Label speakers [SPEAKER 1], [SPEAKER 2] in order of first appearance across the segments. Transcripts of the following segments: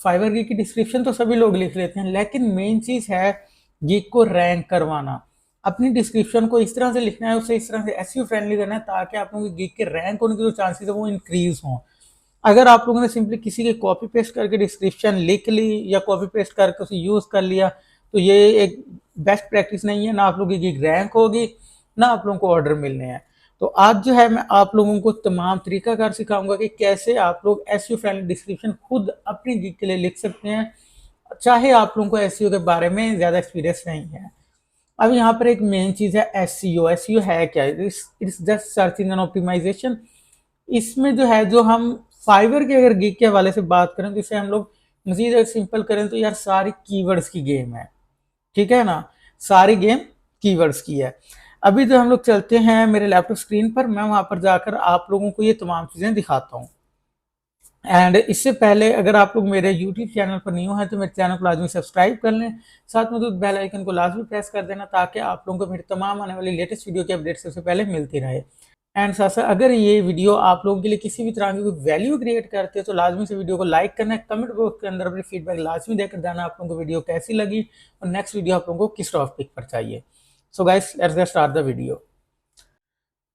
[SPEAKER 1] Fiverr gig की description तो सभी लोग लिख लेते हैं, लेकिन मेन चीज है गिग को रैंक करवाना। अपनी डिस्क्रिप्शन को इस तरह से लिखना है, उसे इस तरह से एसईओ फ्रेंडली करना है ताकि आप लोगों के गिग के रैंक होने के जो चांसेस है वो इंक्रीज हों। अगर आप लोगों ने सिंपली किसी के कॉपी पेस्ट करके डिस्क्रिप्शन लिख ली या कॉपी पेस्ट करके उसे यूज कर लिया, तो ये एक बेस्ट प्रैक्टिस नहीं है। ना आप लोगों की रैंक होगी, ना आप लोगों को ऑर्डर मिलने हैं। तो आज जो है मैं आप लोगों को तमाम तरीकाकार सिखाऊंगा कि कैसे आप लोग एसईओ फ्रेंडली डिस्क्रिप्शन खुद अपनी गिग के लिए लिख सकते हैं, चाहे आप लोगों को एसईओ के बारे में ज्यादा एक्सपीरियंस नहीं है। अब यहाँ पर एक मेन चीज है एसईओ। एसईओ है क्या? It's just search engine optimization. इसमें जो है, जो हम फाइवर के अगर गिग के हवाले से बात करें तो इसे हम लोग मजीद अगर सिंपल करें तो यार सारी कीवर्ड्स की गेम है, ठीक है ना? सारी गेम कीवर्ड्स की है। अभी तो हम लोग चलते हैं मेरे लैपटॉप स्क्रीन पर, मैं वहां पर जाकर आप लोगों को ये तमाम चीजें दिखाता हूँ। एंड इससे पहले अगर आप लोग मेरे यूट्यूब चैनल पर न्यू हैं तो मेरे चैनल को लाजमी सब्सक्राइब कर लें, साथ में तो बेल आइकन को लाजमी प्रेस कर देना ताकि आप लोगों को मेरी तमाम आने वाली लेटेस्ट वीडियो की अपडेट सबसे पहले मिलती रहे। एंड साथ साथ अगर ये वीडियो आप लोगों के लिए किसी भी तरह की कोई वैल्यू क्रिएट करते हैं तो लाजमी से वीडियो को लाइक करना है, कमेंट बॉक्स के अंदर अपनी फीडबैक लाजमी देकर जाना आप लोगों को वीडियो कैसी लगी और नेक्स्ट वीडियो आप लोगों को किस टॉपिक पर चाहिए। So guys let's get start the video.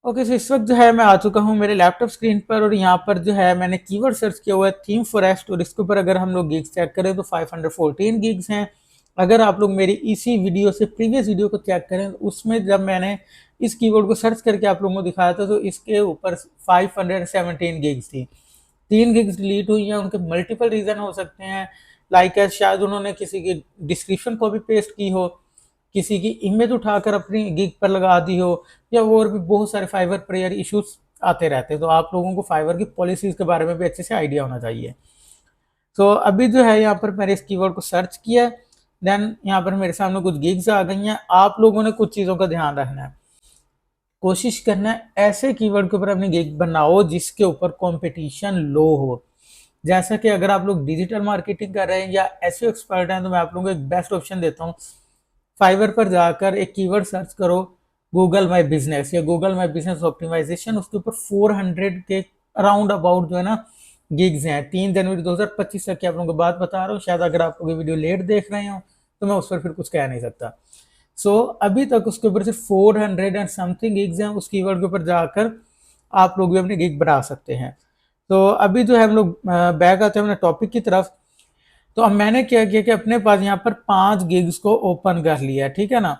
[SPEAKER 1] Okay, so इस वक्त जो है मैं आ चुका हूँ मेरे लैपटॉप स्क्रीन पर और यहाँ पर जो है मैंने कीवर्ड सर्च किया हुआ है थीम फॉरेस्ट, और इसके ऊपर अगर हम लोग गिग्स चेक करें तो 514 गिग्स हैं। अगर आप लोग मेरी इसी वीडियो से प्रीवियस वीडियो को चेक करें तो उसमें जब मैंने इस कीवर्ड को सर्च करके आप लोगों को दिखाया था तो इसके ऊपर 517 गिग्स थी। 3 गिग्स डिलीट हुई हैं, उनके मल्टीपल रीजन हो सकते हैं। लाइक शायद उन्होंने किसी की डिस्क्रिप्शन को भी पेस्ट की हो, किसी की इमेज उठाकर अपनी गिग पर लगा दी हो, या और भी बहुत सारे फाइवर पर यार इश्यूज आते रहते हैं। तो आप लोगों को फाइवर की पॉलिसीज के बारे में भी अच्छे से आइडिया होना चाहिए। तो अभी जो है यहाँ पर मैंने इस कीवर्ड को सर्च किया, देन यहाँ पर मेरे सामने कुछ गिग्स आ गई हैं। आप लोगों ने कुछ चीज़ों का ध्यान रखना है, कोशिश करना है ऐसे कीवर्ड के ऊपर अपनी गिग बनाओ जिसके ऊपर कंपटीशन लो हो। जैसा कि अगर आप लोग डिजिटल मार्केटिंग कर रहे हैं या एसईओ एक्सपर्ट हैं तो मैं आप लोगों को एक बेस्ट ऑप्शन देता हूँ। फाइवर पर जाकर एक कीवर्ड सर्च करो, गूगल माई बिजनेस या गूगल माई बिजनेस ऑप्टिमाइजेशन। उसके ऊपर 400 के अराउंड अबाउट जो है ना गिग्स हैं। 3 जनवरी 2025 तक की आप लोगों को बात बता रहा हूँ। शायद अगर आप लोग वीडियो लेट देख रहे हो तो मैं उस पर फिर कुछ कह नहीं सकता। सो अभी तक उसके ऊपर से 400 एंड समथिंग गिग्स हैं। उस कीवर्ड के ऊपर जाकर आप लोग भी अपनी गिग बना सकते हैं। तो अभी जो है हम लोग बैक आते हैं अपने टॉपिक की तरफ। तो अब मैंने क्या किया कि अपने पास यहाँ पर 5 गिग्स को ओपन कर लिया, ठीक है ना?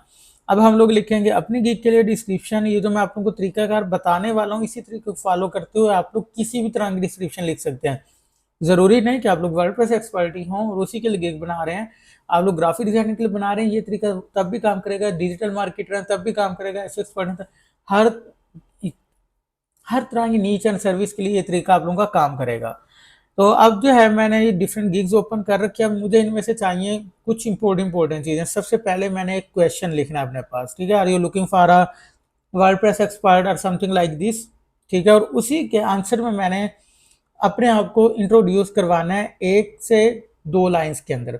[SPEAKER 1] अब हम लोग लिखेंगे अपनी गिग के लिए डिस्क्रिप्शन। ये जो मैं आप लोगों को तरीकाकार बताने वाला हूँ इसी तरीके को फॉलो करते हुए आप लोग किसी भी तरह की डिस्क्रिप्शन लिख सकते हैं। जरूरी नहीं कि आप लोग वर्डप्रेस एक्सपर्ट ही हों और उसी के लिए गिग बना रहे हैं। आप लोग ग्राफिक डिजाइनिंग के लिए बना रहे हैं, ये तरीका तब भी काम करेगा। डिजिटल मार्केटर है तब भी काम करेगा। ऐसे एक्सपर्ट है हर हर तरह की नीच एंड सर्विस के लिए ये तरीका आप लोगों का काम करेगा। तो अब जो है मैंने ये डिफरेंट गिग्स ओपन कर रखे हैं। अब मुझे इनमें से चाहिए कुछ इंपॉर्टेंट चीजें। सबसे पहले मैंने एक क्वेश्चन लिखना है अपने पास, ठीक है? Are you looking for a WordPress expert और समथिंग लाइक दिस, ठीक है? और उसी के आंसर में मैंने अपने आप को इंट्रोड्यूस करवाना है 1 से 2 लाइंस के अंदर,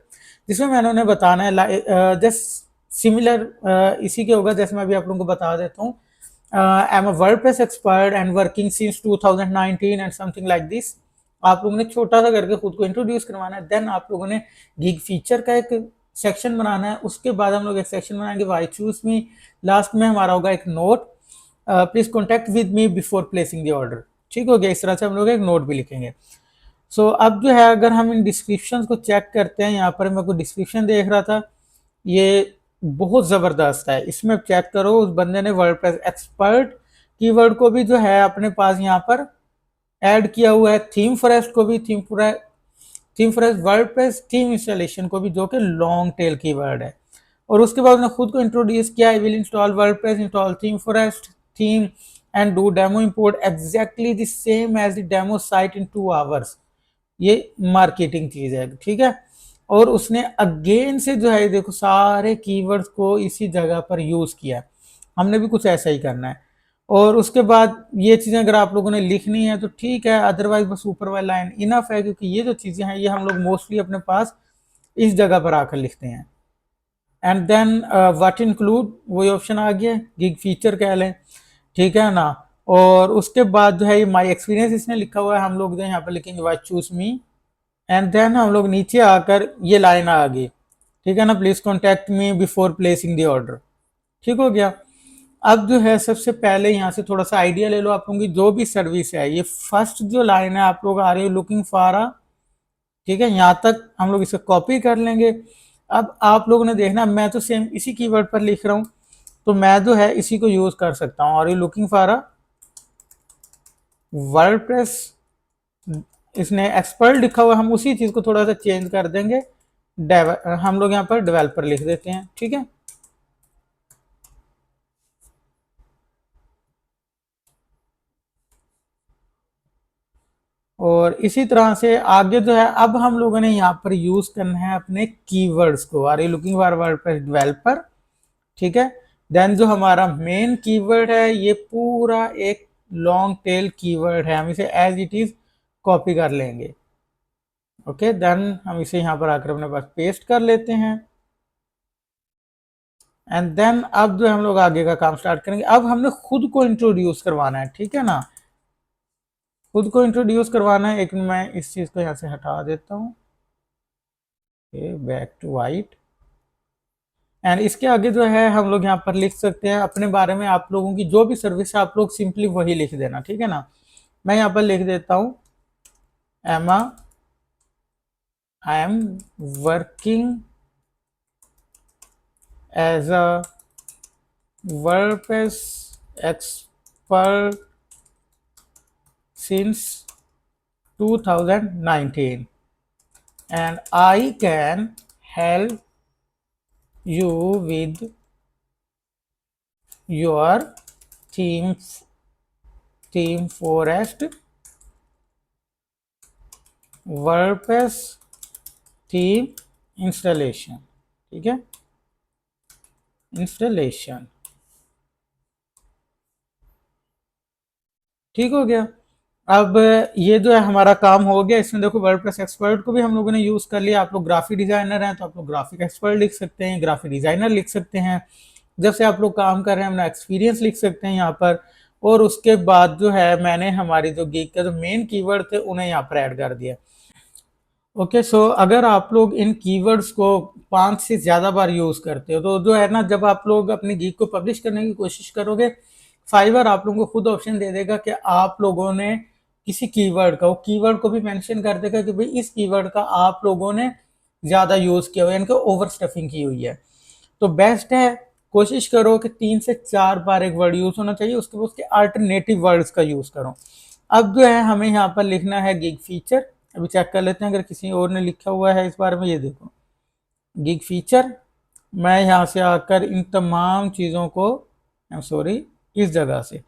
[SPEAKER 1] जिसमें मैंने उन्हें बताना है जस्ट सिमिलर इसी के होगा जैसे मैं अभी आप लोगों को बता देता हूँ। I am a WordPress expert and working since 2019 and something like this. आप लोगों ने छोटा सा करके खुद को इंट्रोड्यूस करवाना है। देन आप लोगों ने गिग फीचर का एक सेक्शन बनाना है। उसके बाद हम लोग एक सेक्शन बनाएंगे वाई चूज मी। लास्ट में हमारा होगा एक note, please contact with me before placing the order. ठीक हो गया? इस तरह से हम लोग एक नोट भी लिखेंगे। सो अब जो है अगर हम इन डिस्क्रिप्शन को चेक करते हैं, यहाँ पर मैं कोई डिस्क्रिप्शन देख रहा था, ये बहुत जबरदस्त है। इसमें चेक करो उस बंदे ने वर्डप्रेस एक्सपर्ट कीवर्ड को भी जो है अपने पास यहाँ पर ऐड किया हुआ है। थीम फॉरेस्ट को भी, theme forest WordPress theme installation को भी, जो कि लॉन्ग टेल कीवर्ड है। और उसके बाद उन्होंने खुद को इंट्रोड्यूस किया, I will install WordPress, install theme forest theme and do demo import exactly the same as the demo site in 2 hours. ये मार्केटिंग चीज है, ठीक है? और उसने अगेन से जो है देखो सारे कीवर्ड्स को इसी जगह पर यूज किया। हमने भी कुछ ऐसा ही करना है। और उसके बाद ये चीजें अगर आप लोगों ने लिखनी है तो ठीक है, अदरवाइज बस ऊपर वाली लाइन इनफ है, क्योंकि ये जो चीजें हैं ये हम लोग मोस्टली अपने पास इस जगह पर आकर लिखते हैं। एंड देन व्हाट इंक्लूड, वही ऑप्शन आ गया, गिग फीचर कह लें, ठीक है ना? और उसके बाद जो है ये माई एक्सपीरियंस इसने लिखा हुआ है, हम लोग जो यहाँ पर लिखेंगे what choose me and then हम लोग नीचे आकर ये लाइन आ गई, ठीक है ना, please contact me before placing the order. ठीक हो गया। अब जो है सबसे पहले यहाँ से थोड़ा सा आइडिया ले लो आप लोगों की जो भी सर्विस है, ये फर्स्ट जो लाइन है आप लोग आ रहे हो लुकिंग फॉर अ, ठीक है, यहाँ तक हम लोग इसे कॉपी कर लेंगे। अब आप लोगों ने देखना, मैं तो सेम इसी कीवर्ड पर लिख रहा हूँ, तो मैं जो है इसी को यूज कर सकता हूँ। और ये लुकिंग फॉर अ वर्डप्रेस, इसने एक्सपर्ट लिखा हुआ, हम उसी चीज को थोड़ा सा चेंज कर देंगे, हम लोग यहाँ पर डेवलपर लिख देते हैं, ठीक है। और इसी तरह से आगे जो है अब हम लोगों ने यहाँ पर यूज करना है अपने कीवर्ड्स को। Are you looking for WordPress developer, ठीक है। देन जो हमारा मेन कीवर्ड है ये पूरा एक लॉन्ग टेल कीवर्ड है, हम इसे एज इट इज कॉपी कर लेंगे। ओके, देन हम इसे यहाँ पर आकर अपने पास पेस्ट कर लेते हैं। एंड देन अब जो हम लोग आगे का काम स्टार्ट करेंगे। अब हमने खुद को इंट्रोड्यूस करवाना है, ठीक है ना, खुद को इंट्रोड्यूस करवाना है। एक मैं इस चीज को यहाँ से हटा देता हूँ, बैक टू वाइट। एंड इसके आगे जो है हम लोग यहाँ पर लिख सकते हैं अपने बारे में, आप लोगों की जो भी सर्विस है आप लोग सिंपली वही लिख देना, ठीक है ना। मैं यहाँ पर लिख देता हूँ एमा, I am working as a WordPress expert since 2019 and I can help you with your theme theme forest WordPress theme installation, ठीक है, इंस्टॉलेशन, ठीक हो गया। अब ये जो है हमारा काम हो गया। इसमें देखो वर्डप्रेस एक्सपर्ट को भी हम लोगों ने यूज कर लिया। आप लोग ग्राफिक डिजाइनर हैं तो आप लोग ग्राफिक एक्सपर्ट लिख सकते हैं, ग्राफिक डिजाइनर लिख सकते हैं, जब से आप लोग काम कर रहे हैं अपना एक्सपीरियंस लिख सकते हैं यहाँ पर। और उसके बाद जो है मैंने हमारी जो गीक के जो मेन कीवर्ड थे उन्हें यहाँ पर ऐड कर दिया। ओके, सो अगर आप लोग इन कीवर्ड्स को 5 से ज़्यादा बार यूज़ करते हो तो जो है ना, जब आप लोग अपनी गीक को पब्लिश करने की कोशिश करोगे, फाइवर आप लोगों को खुद ऑप्शन दे देगा कि आप लोगों ने किसी कीवर्ड का, वो कीवर्ड को भी मेंशन कर देगा कि भाई इस कीवर्ड का आप लोगों ने ज़्यादा यूज़ किया हुआ है, यानी कि ओवर स्टफिंग की हुई है। तो बेस्ट है, कोशिश करो कि 3 से 4 बार एक वर्ड यूज़ होना चाहिए, उसके बाद उसके अल्टरनेटिव वर्ड्स का यूज़ करो। अब जो है हमें यहाँ पर लिखना है गिग फीचर। अभी चेक कर लेते हैं अगर किसी और ने लिखा हुआ है इस बारे में। ये देखो गिग फीचर, मैं यहाँ से आकर इन तमाम चीज़ों को, सॉरी, इस जगह से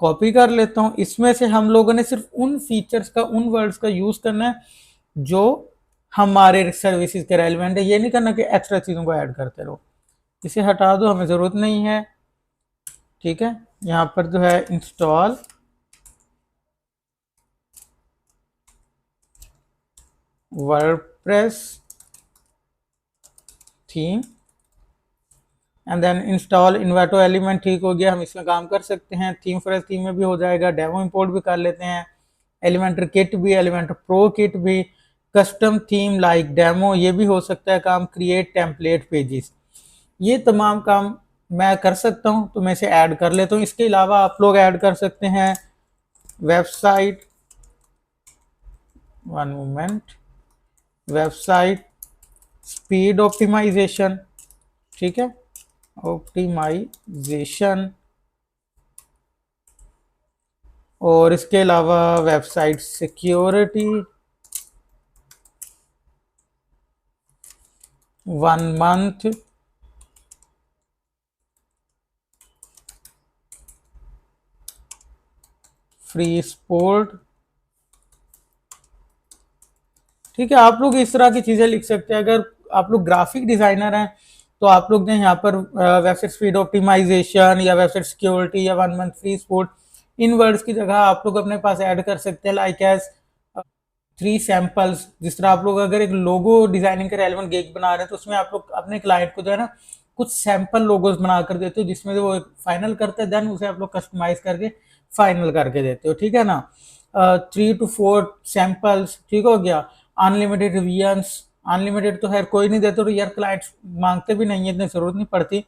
[SPEAKER 1] कॉपी कर लेता हूँ। इसमें से हम लोगों ने सिर्फ उन फीचर्स का, उन वर्ड्स का यूज़ करना है जो हमारे सर्विसेज के रेलिवेंट है। ये नहीं करना कि एक्स्ट्रा चीज़ों को ऐड करते रहो। इसे हटा दो, हमें ज़रूरत नहीं है, ठीक है। यहाँ पर जो है install WordPress theme and then install Envato element, ठीक हो गया, हम इसमें काम कर सकते हैं। थीम फ्रेश थीम में भी हो जाएगा, डेमो इंपोर्ट भी कर लेते हैं, एलिमेंटर किट भी, एलिमेंटर प्रो किट भी, कस्टम थीम लाइक डेमो ये भी हो सकता है काम, क्रिएट टेम्पलेट पेजेस, ये तमाम काम मैं कर सकता हूँ, तो मैं इसे ऐड कर लेता हूँ। इसके अलावा आप लोग ऐड कर सकते हैं website, one moment, website speed optimization, ठीक है, ऑप्टिमाइजेशन। और इसके अलावा website security, 1 month, free support, ठीक है। आप लोग इस तरह की चीज़ें लिख सकते हैं। अगर आप लोग ग्राफिक डिज़ाइनर हैं तो आप लोग ने यहाँ पर वेबसाइट स्पीड ऑप्टिमाइजेशन या वेबसाइट सिक्योरिटी या 1 मंथ फ्री सपोर्ट, इन वर्ड्स की जगह आप लोग अपने पास ऐड कर सकते हैं लाइक एज 3 सैम्पल्स। जिस तरह आप लोग अगर एक लोगो डिजाइनिंग के रेलेवेंट गिग बना रहे हैं तो उसमें आप लोग अपने क्लाइंट को जो है ना कुछ सैंपल लोगोस बना कर देते हो, जिसमें वो फाइनल करते हैं, देन उसे आप लोग कस्टमाइज करके फाइनल करके देते हो, ठीक है ना। 3 to 4 सैंपल्स, ठीक हो गया। अनलिमिटेड रिविजन्स, अनलिमिटेड तो खैर कोई नहीं देता और यार क्लाइंट्स मांगते भी नहीं है, इतनी जरूरत नहीं पड़ती।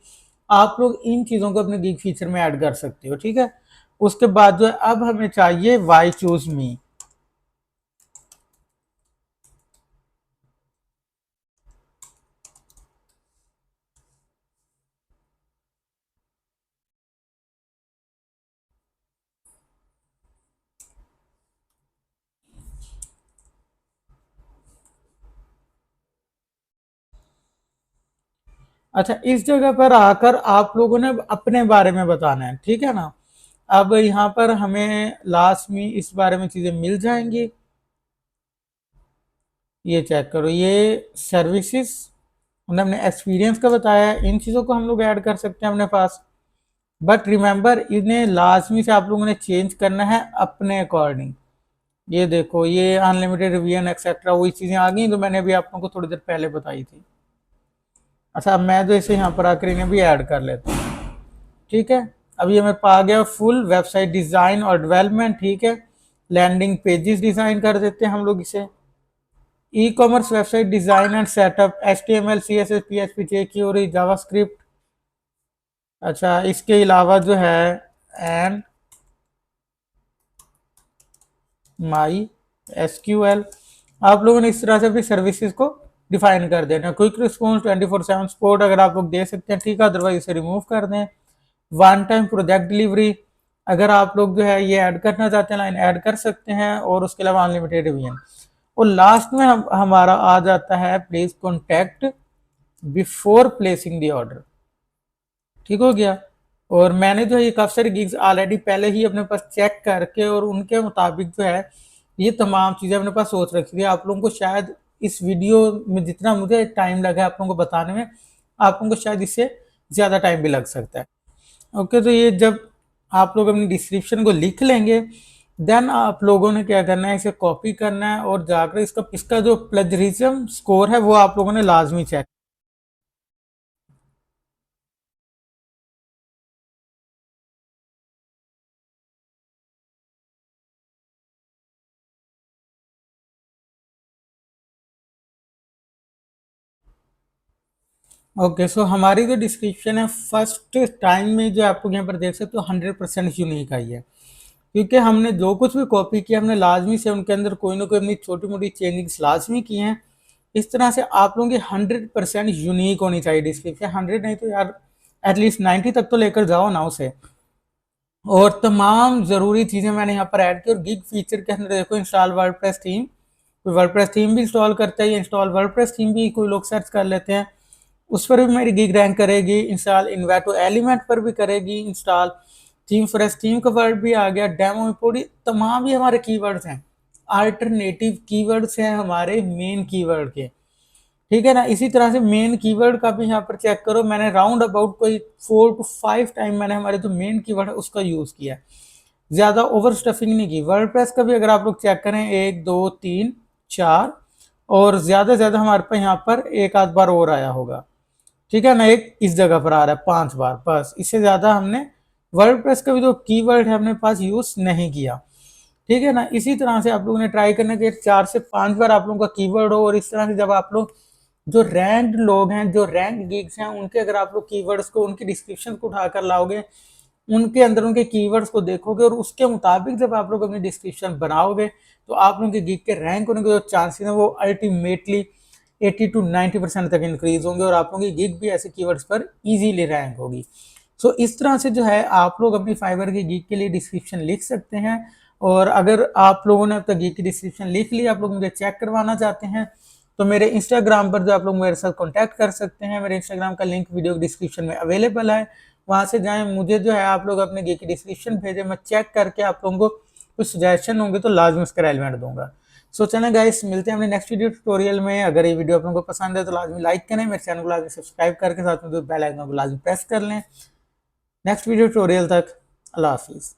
[SPEAKER 1] आप लोग इन चीज़ों को अपने गिग फीचर में ऐड कर सकते हो, ठीक है। उसके बाद जो है अब हमें चाहिए वाई चूज मी। अच्छा, इस जगह पर आकर आप लोगों ने अपने बारे में बताना है, ठीक है ना। अब यहाँ पर हमें लास्ट में इस बारे में चीज़ें मिल जाएंगी। ये चेक करो, ये सर्विसेज उन्होंने हमने एक्सपीरियंस का बताया है, इन चीज़ों को हम लोग ऐड कर सकते हैं अपने पास। बट रिमेंबर, इन्हें लाजमी से आप लोगों ने चेंज करना है अपने अकॉर्डिंग। ये देखो, ये अनलिमिटेड रिवीजन एक्सेट्रा वही चीज़ें आ गई तो मैंने अभी आप लोगों को थोड़ी देर पहले बताई थी। अच्छा, अब मैं तो इसे यहाँ पर आकर इन्हें भी ऐड कर लेता हूँ, ठीक है। अब ये मेरे पास आ गया फुल वेबसाइट डिज़ाइन और डेवलपमेंट, ठीक है। लैंडिंग पेजेस डिज़ाइन कर देते हैं हम लोग इसे। E commerce website design and setup, HTML CSS PHP jQuery JavaScript. अच्छा, इसके अलावा जो है एंड माई SQL। आप लोगों ने इस तरह से अपनी सर्विसेज को डिफाइन कर देना। क्विक रिस्पॉन्स 24/7 सपोर्ट अगर आप लोग दे सकते हैं, ठीक है, अदरवाइज इसे रिमूव कर दें। वन टाइम प्रोजेक्ट डिलीवरी, अगर आप लोग जो है ये ऐड करना चाहते हैं लाइन ऐड कर सकते हैं, और उसके अलावा अनलिमिटेड रिवीजन। और लास्ट में हमारा आ जाता है please contact before placing the order, ठीक हो गया। और मैंने जो है ये काफ़ी सारी गिग्स ऑलरेडी पहले ही अपने पास चेक करके और उनके मुताबिक जो है ये तमाम चीज़ें अपने पास सोच रखी थी। आप लोगों को शायद इस वीडियो में जितना मुझे टाइम लगा है आप लोगों को बताने में, आप लोगों को शायद इससे ज़्यादा टाइम भी लग सकता है। ओके, तो ये जब आप लोग अपनी डिस्क्रिप्शन को लिख लेंगे, देन आप लोगों ने क्या करना है, इसे कॉपी करना है और जाकर इसका इसका जो प्लेजरिज्म स्कोर है वो आप लोगों ने लाजमी चेक। ओके, सो हमारी जो डिस्क्रिप्शन है फर्स्ट टाइम में जो आप लोग यहाँ पर देख सकते हो 100% यूनिक आई है, क्योंकि हमने जो कुछ भी कॉपी किया हमने लाजमी से उनके अंदर कोई ना कोई अपनी छोटी मोटी चेंजिंग्स लाजमी की हैं। इस तरह से आप लोगों की 100% यूनिक होनी चाहिए डिस्क्रिप्शन। 100 नहीं तो यार एटलीस्ट 90 तक तो लेकर जाओ ना उसे। और तमाम ज़रूरी चीज़ें मैंने यहाँ पर ऐड की। और गिग फीचर के अंदर देखो, इंस्टॉल वर्डप्रेस थीम, कोई वर्डप्रेस थीम भी इंस्टॉल करता है, इंस्टॉल वर्डप्रेस थीम भी कोई लोग सर्च कर लेते हैं, उस पर भी मेरी गिग रैंक करेगी। इंस्टॉल इन्वेटो एलिमेंट पर भी करेगी इंस्टॉल। थीम फ्रेश थीम का वर्ड भी आ गया, डेमो इंपोर्ट, तमाम ही हमारे कीवर्ड्स हैं, अल्टरनेटिव कीवर्ड्स हैं हमारे मेन कीवर्ड के, ठीक है ना। इसी तरह से मेन कीवर्ड का भी यहाँ पर चेक करो, मैंने राउंड अबाउट कोई 4 to 5 टाइम मैंने हमारे जो मेन कीवर्ड है उसका यूज़ किया, ज़्यादा ओवर स्टफिंग नहीं की। वर्डप्रेस का भी अगर आप लोग चेक करें 1 2 3 4, और ज़्यादा से ज़्यादा हमारे पास यहाँ पर एक आध बार और आया होगा, ठीक है ना। एक इस जगह पर आ रहा है 5 बार, बस इससे ज़्यादा हमने वर्डप्रेस का भी जो कीवर्ड है अपने पास यूज़ नहीं किया, ठीक है ना। इसी तरह से आप लोगों ने ट्राई करना चाहिए 4 से 5 बार आप लोगों का कीवर्ड हो। और इस तरह से जब आप लोग जो रैंक लोग हैं, जो रैंक गिग्स हैं, उनके अगर आप लोग कीवर्ड्स को, उनकी डिस्क्रिप्शन को उठाकर लाओगे, उनके अंदर उनके कीवर्ड्स को देखोगे और उसके मुताबिक जब आप लोग अपनी डिस्क्रिप्शन बनाओगे, तो आप लोगों के गिग के रैंक होने के जो चांसेस हैं वो अल्टीमेटली 80 to 90% तक इंक्रीज होंगे, और आप लोगों की गिग भी ऐसे कीवर्ड्स पर इजीली रैंक होगी। सो इस तरह से जो है आप लोग अपनी फाइवर की गिग के लिए डिस्क्रिप्शन लिख सकते हैं। और अगर आप लोगों ने अब तक गिग की डिस्क्रिप्शन लिख ली, आप लोग मुझे चेक करवाना चाहते हैं, तो मेरे इंस्टाग्राम पर जो आप लोग मेरे साथ कांटेक्ट कर सकते हैं। मेरे इंस्टाग्राम का लिंक वीडियो डिस्क्रिप्शन में अवेलेबल है, वहाँ से जाएं, मुझे जो है आप लोग अपने गिग की डिस्क्रिप्शन भेजें, मैं चेक करके आप लोगों को कुछ सजेशन होंगे तो लाजमी उसका रेलिवेंट दूंगा। सो चलें गाइस, मिलते हैं अपने नेक्स्ट वीडियो ट्यूटोरियल में। अगर ये वीडियो आप लोगों को पसंद है तो लाजमी लाइक करें, मेरे चैनल को लाजमी सब्सक्राइब करके साथ में बेल आइकन को लाजमी प्रेस कर लें। नेक्स्ट वीडियो ट्यूटोरियल तक अल्लाह हाफिज़।